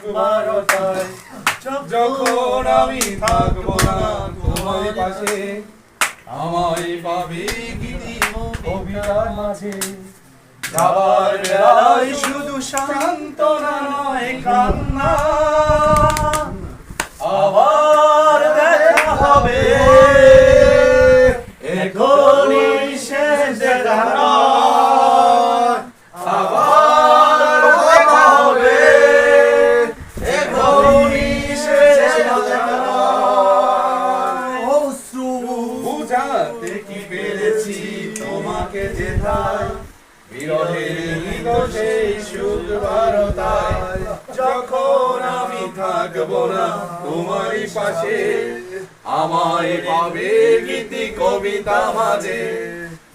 বারোটায় যখন আমি থাকবো না তোমার পাশে আমায় পাবে গীতি কবিতার মাঝে যাবার বেলায় শুধু সান্ত্বনা নয় কান্না আবার দেখা হবে এখনই শেষ দেখা নয় আবার দেখা হবে এখনই শেষ দেখা নয় অশ্রু বুঝাতে কি পেরেছি তোমাকে যেথায় বিরহের গীত সেই সুখ বারোটায় যখন আমি থাকবো না তোমারই পাশে আমায় পাবে গীতি কবিতা মাঝে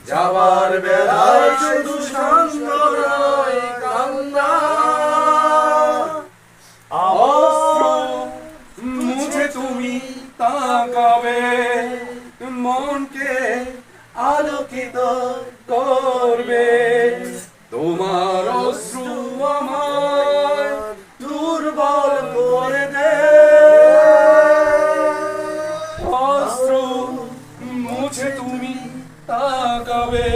যাবার বেলায় শুধু সান্ত্বনা নয় কান্না অশ্রু মুছে তুমি তাকাবে মনকে আলোকিত করবে তোমার অশ্রু আমায় দুর্বল করে দে অশ্রু মুছে তুমি তাকাবে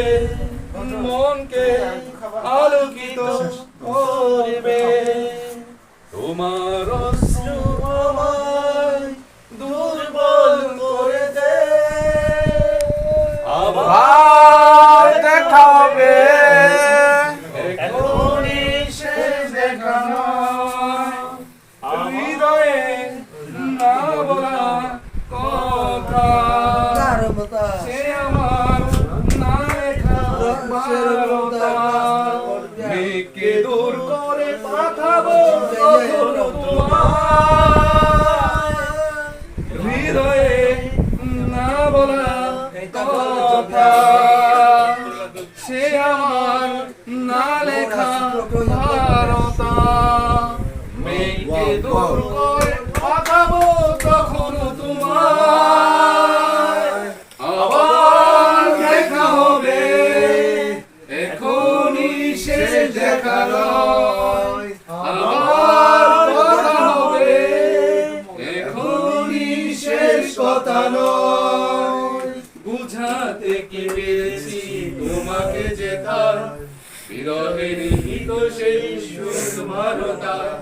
মনকে আলোকিত করবে তোমার অশ্রু আমায় দুর্বল করে দে আবার দেখা হবে এখনই শেষ দেখা নয় হৃদয়ে না বলা কথা সে আমার না লেখা বারোটা মেঘকে দূর করে পাঠাবো কখনো তোমায় হৃদয়ে না বলা কথা সে আমার না লেখা বারোটা মেঘকে দূর করে পাঠাবো কখনো তোমায় আবার দেখা হবে এখনই শেষ দেখা নয় আবার কথা হবে এখনই শেষ কথা নয় বুঝাতে কি পেরেছি তোমাকে যেথায় বিরহের গীত সেই সুখ বারোটায়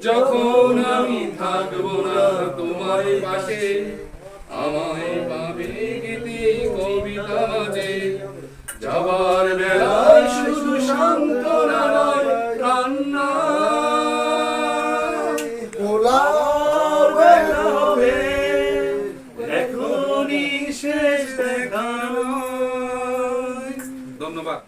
যখন আমি থাকবো না তোমার পাশে আমায় পাবে গীতি কবিতা মাঝে যাবার বেলায় শুধু সান্ত্বনা নয় কান্না আবার দেখা হবে এখনই শেষ দেখা নয় ধন্যবাদ।